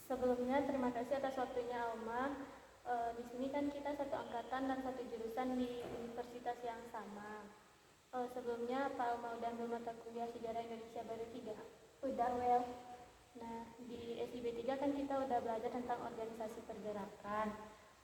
Sebelumnya terima kasih atas waktunya Alma. Di sini kan kita satu angkatan dan satu jurusan di universitas yang sama. Sebelumnya Pak Alma udah ambil mata kuliah Sejarah Indonesia Baru 3? Udah, Well. Nah, di SIB 3 kan kita udah belajar tentang organisasi pergerakan.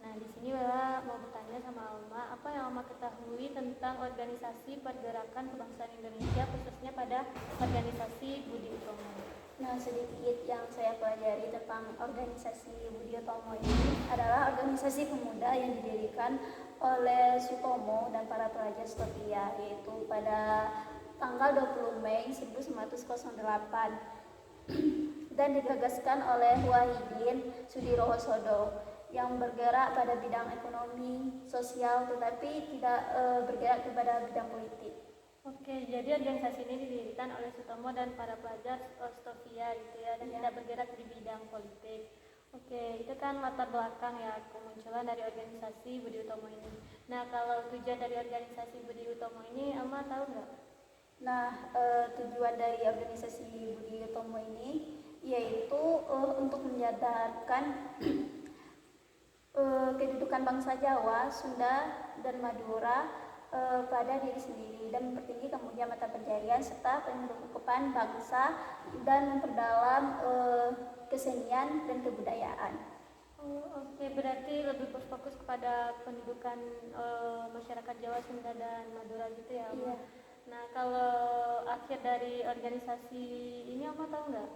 Nah, di sini Wela mau bertanya sama Alma, apa yang Alma ketahui tentang organisasi pergerakan kebangsaan Indonesia, khususnya pada organisasi Budi Utomo? Nah, sedikit yang saya pelajari tentang organisasi Budi Utomo ini adalah organisasi pemuda yang didirikan oleh Sutomo dan para pelajar setia, yaitu pada tanggal 20 Mei 1908 dan digagaskan oleh Wahidin Sudirohosodo yang bergerak pada bidang ekonomi, sosial, tetapi tidak bergerak kepada bidang politik. Oke, jadi organisasi ini didirikan oleh Sutomo dan para pelajar Stovia gitu ya, dan tidak bergerak di bidang politik. Oke, itu kan latar belakang ya kemunculan dari organisasi Budi Utomo ini. Nah, kalau tujuan dari organisasi Budi Utomo ini, Alma tahu nggak? Nah, tujuan dari organisasi Budi Utomo ini yaitu untuk menyadarkan kedudukan bangsa Jawa, Sunda, dan Madura pada diri sendiri dan mempertinggi kemudian mata pencarian serta pengedepan bangsa dan memperdalam kesenian dan kebudayaan. Oke, berarti lebih berfokus kepada pendidikan masyarakat Jawa, Sunda, dan Madura gitu ya, Alma? Iya. Nah, kalau akhir dari organisasi ini Alma tahu nggak?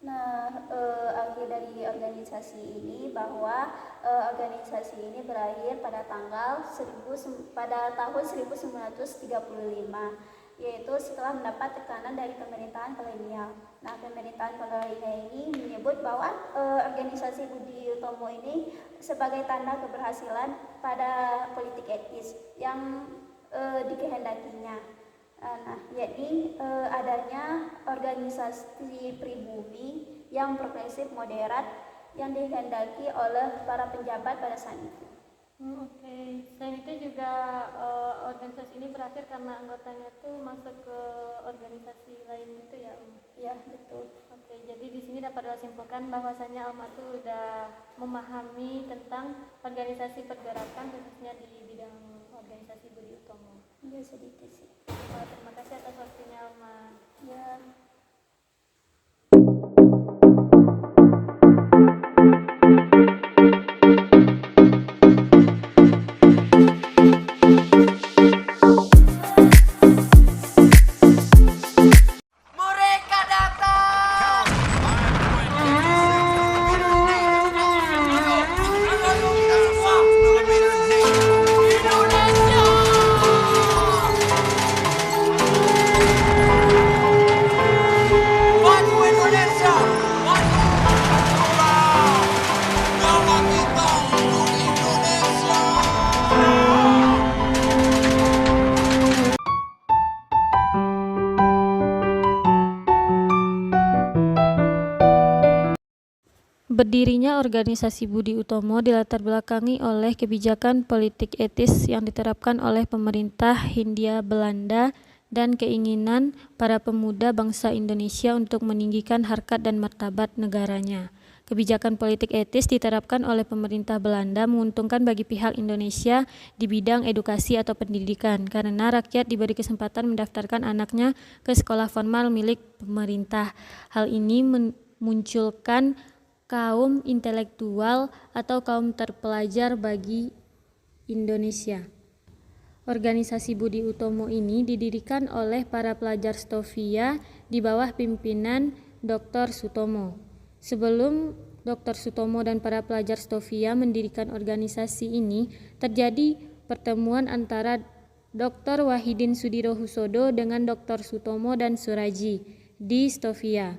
Nah, akhir dari organisasi ini bahwa organisasi ini berakhir pada tahun 1935, yaitu setelah mendapat tekanan dari pemerintahan kolonial. Nah, pemerintahan kolonial ini menyebut bahwa organisasi Budi Utomo ini sebagai tanda keberhasilan pada politik etis yang dikehendakinya. Nah, yakni adanya organisasi pribumi yang progresif moderat yang dikehendaki oleh para penjabat pada saat itu. Oke. Selain itu juga organisasi ini berakhir karena anggotanya tuh masuk ke organisasi lain gitu ya, Ya, betul. Oke, jadi di sini dapat disimpulkan bahwasanya Alma tuh udah memahami tentang organisasi pergerakan khususnya di bidang organisasi Budi Utomo. Ya, sedikit sih. Terima kasih atas waktunya Alma. Ya. Berdirinya organisasi Budi Utomo dilatar belakangi oleh kebijakan politik etis yang diterapkan oleh pemerintah Hindia Belanda dan keinginan para pemuda bangsa Indonesia untuk meninggikan harkat dan martabat negaranya. Kebijakan politik etis diterapkan oleh pemerintah Belanda menguntungkan bagi pihak Indonesia di bidang edukasi atau pendidikan karena rakyat diberi kesempatan mendaftarkan anaknya ke sekolah formal milik pemerintah. Hal ini memunculkan kaum intelektual atau kaum terpelajar bagi Indonesia. Organisasi Budi Utomo ini didirikan oleh para pelajar Stovia di bawah pimpinan Dr. Sutomo. Sebelum Dr. Sutomo dan para pelajar Stovia mendirikan organisasi ini, terjadi pertemuan antara Dr. Wahidin Sudirohusodo dengan Dr. Sutomo dan Suraji di Stovia,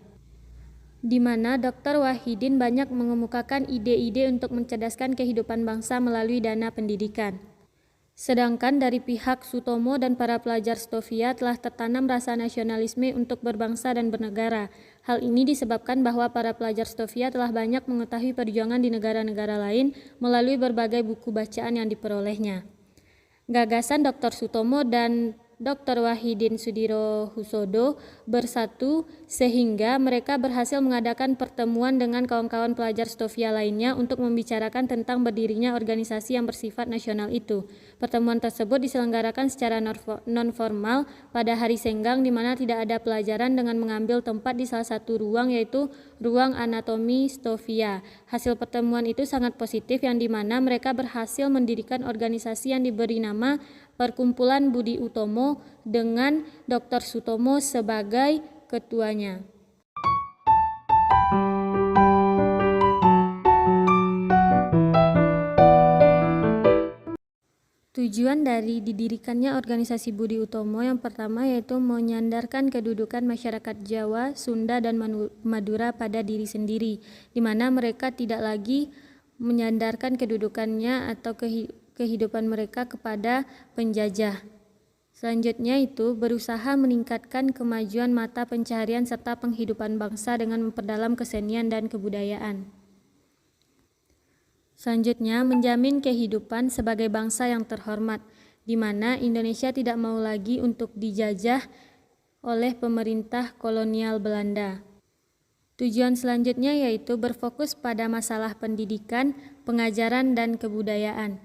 di mana Dr. Wahidin banyak mengemukakan ide-ide untuk mencerdaskan kehidupan bangsa melalui dana pendidikan. Sedangkan dari pihak Sutomo dan para pelajar Stovia telah tertanam rasa nasionalisme untuk berbangsa dan bernegara. Hal ini disebabkan bahwa para pelajar Stovia telah banyak mengetahui perjuangan di negara-negara lain melalui berbagai buku bacaan yang diperolehnya. Gagasan Dr. Sutomo dan Dr. Wahidin Sudirohusodo bersatu sehingga mereka berhasil mengadakan pertemuan dengan kawan-kawan pelajar Stovia lainnya untuk membicarakan tentang berdirinya organisasi yang bersifat nasional itu. Pertemuan tersebut diselenggarakan secara non-formal pada hari senggang di mana tidak ada pelajaran dengan mengambil tempat di salah satu ruang yaitu ruang anatomi Stovia. Hasil pertemuan itu sangat positif yang dimana mereka berhasil mendirikan organisasi yang diberi nama Perkumpulan Budi Utomo dengan Dr. Sutomo sebagai ketuanya. Tujuan dari didirikannya organisasi Budi Utomo yang pertama yaitu menyandarkan kedudukan masyarakat Jawa, Sunda, dan Madura pada diri sendiri, di mana mereka tidak lagi menyandarkan kedudukannya atau kehidupan mereka kepada penjajah. Selanjutnya itu berusaha meningkatkan kemajuan mata pencaharian serta penghidupan bangsa dengan memperdalam kesenian dan kebudayaan. Selanjutnya menjamin kehidupan sebagai bangsa yang terhormat, di mana Indonesia tidak mau lagi untuk dijajah oleh pemerintah kolonial Belanda. Tujuan selanjutnya yaitu berfokus pada masalah pendidikan, pengajaran, dan kebudayaan,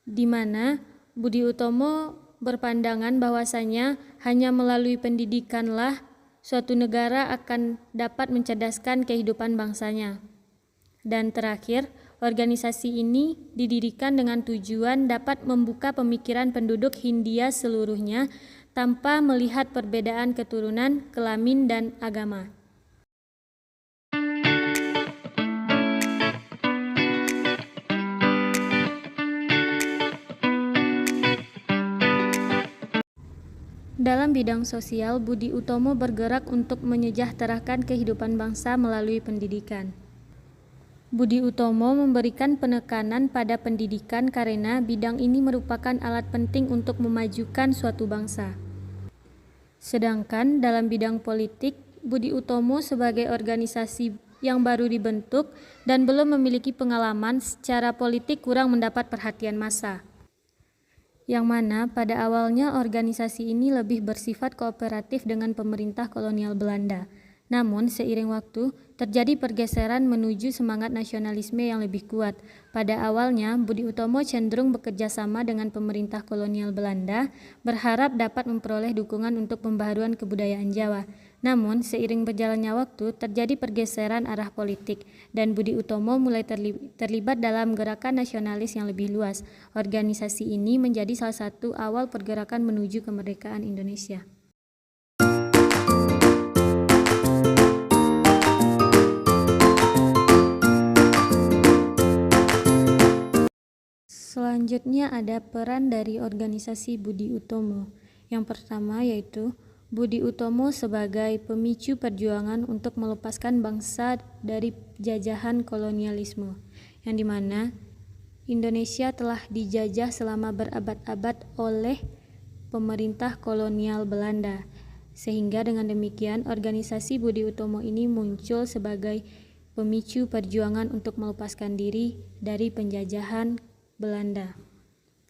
di mana Budi Utomo berpandangan bahwasanya hanya melalui pendidikanlah suatu negara akan dapat mencerdaskan kehidupan bangsanya. Dan terakhir, organisasi ini didirikan dengan tujuan dapat membuka pemikiran penduduk Hindia seluruhnya tanpa melihat perbedaan keturunan, kelamin, dan agama. Dalam bidang sosial, Budi Utomo bergerak untuk menyejahterakan kehidupan bangsa melalui pendidikan. Budi Utomo memberikan penekanan pada pendidikan karena bidang ini merupakan alat penting untuk memajukan suatu bangsa. Sedangkan dalam bidang politik, Budi Utomo sebagai organisasi yang baru dibentuk dan belum memiliki pengalaman secara politik kurang mendapat perhatian massa. Yang mana pada awalnya organisasi ini lebih bersifat kooperatif dengan pemerintah kolonial Belanda. Namun seiring waktu terjadi pergeseran menuju semangat nasionalisme yang lebih kuat. Pada awalnya Budi Utomo cenderung bekerja sama dengan pemerintah kolonial Belanda, berharap dapat memperoleh dukungan untuk pembaharuan kebudayaan Jawa. Namun seiring berjalannya waktu terjadi pergeseran arah politik dan Budi Utomo mulai terlibat dalam gerakan nasionalis yang lebih luas. Organisasi ini menjadi salah satu awal pergerakan menuju kemerdekaan Indonesia. Selanjutnya ada peran dari organisasi Budi Utomo. Yang pertama yaitu Budi Utomo sebagai pemicu perjuangan untuk melepaskan bangsa dari jajahan kolonialisme, yang dimana Indonesia telah dijajah selama berabad-abad oleh pemerintah kolonial Belanda. Sehingga dengan demikian organisasi Budi Utomo ini muncul sebagai pemicu perjuangan untuk melepaskan diri dari penjajahan Belanda.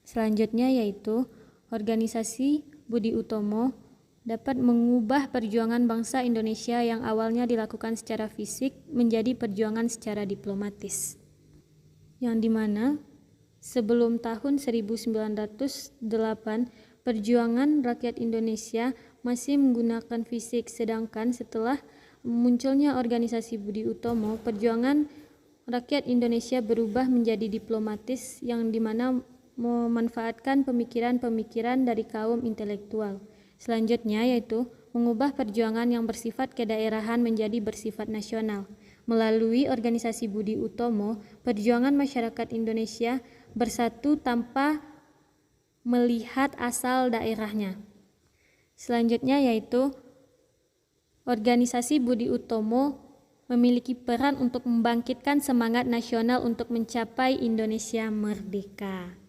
Selanjutnya yaitu organisasi Budi Utomo dapat mengubah perjuangan bangsa Indonesia yang awalnya dilakukan secara fisik menjadi perjuangan secara diplomatis. Yang dimana sebelum tahun 1908 perjuangan rakyat Indonesia masih menggunakan fisik, sedangkan setelah munculnya organisasi Budi Utomo, perjuangan rakyat Indonesia berubah menjadi diplomatis yang dimana memanfaatkan pemikiran-pemikiran dari kaum intelektual. Selanjutnya yaitu mengubah perjuangan yang bersifat kedaerahan menjadi bersifat nasional. Melalui organisasi Budi Utomo, perjuangan masyarakat Indonesia bersatu tanpa melihat asal daerahnya. Selanjutnya yaitu organisasi Budi Utomo memiliki peran untuk membangkitkan semangat nasional untuk mencapai Indonesia merdeka.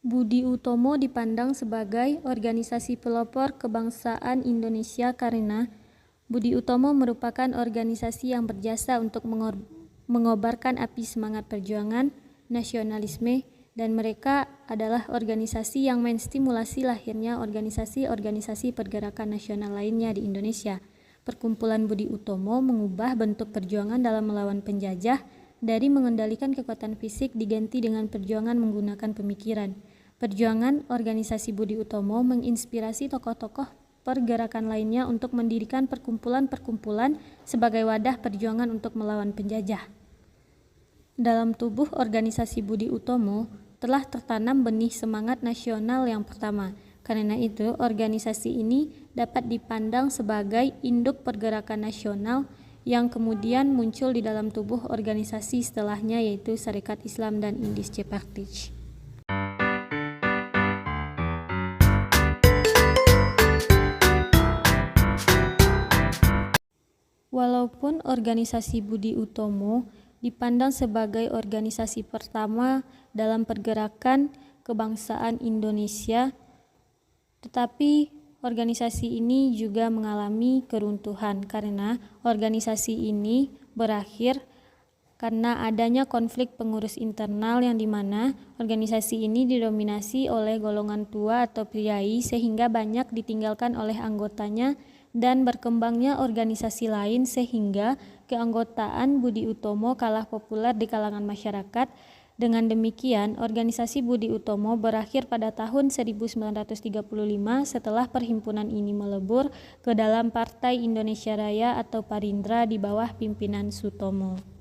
Budi Utomo dipandang sebagai organisasi pelopor kebangsaan Indonesia karena Budi Utomo merupakan organisasi yang berjasa untuk mengobarkan api semangat perjuangan, nasionalisme, dan mereka adalah organisasi yang menstimulasi lahirnya organisasi-organisasi pergerakan nasional lainnya di Indonesia. Perkumpulan Budi Utomo mengubah bentuk perjuangan dalam melawan penjajah dari mengendalikan kekuatan fisik diganti dengan perjuangan menggunakan pemikiran. Perjuangan organisasi Budi Utomo menginspirasi tokoh-tokoh pergerakan lainnya untuk mendirikan perkumpulan-perkumpulan sebagai wadah perjuangan untuk melawan penjajah. Dalam tubuh organisasi Budi Utomo telah tertanam benih semangat nasional yang pertama. Karena itu, organisasi ini dapat dipandang sebagai induk pergerakan nasional yang kemudian muncul di dalam tubuh organisasi setelahnya, yaitu Sarekat Islam dan Indische Partij. Walaupun organisasi Budi Utomo dipandang sebagai organisasi pertama dalam pergerakan kebangsaan Indonesia, tetapi organisasi ini juga mengalami keruntuhan karena organisasi ini berakhir karena adanya konflik pengurus internal yang dimana organisasi ini didominasi oleh golongan tua atau priai sehingga banyak ditinggalkan oleh anggotanya dan berkembangnya organisasi lain sehingga keanggotaan Budi Utomo kalah populer di kalangan masyarakat. Dengan demikian, organisasi Budi Utomo berakhir pada tahun 1935 setelah perhimpunan ini melebur ke dalam Partai Indonesia Raya atau Parindra di bawah pimpinan Sutomo.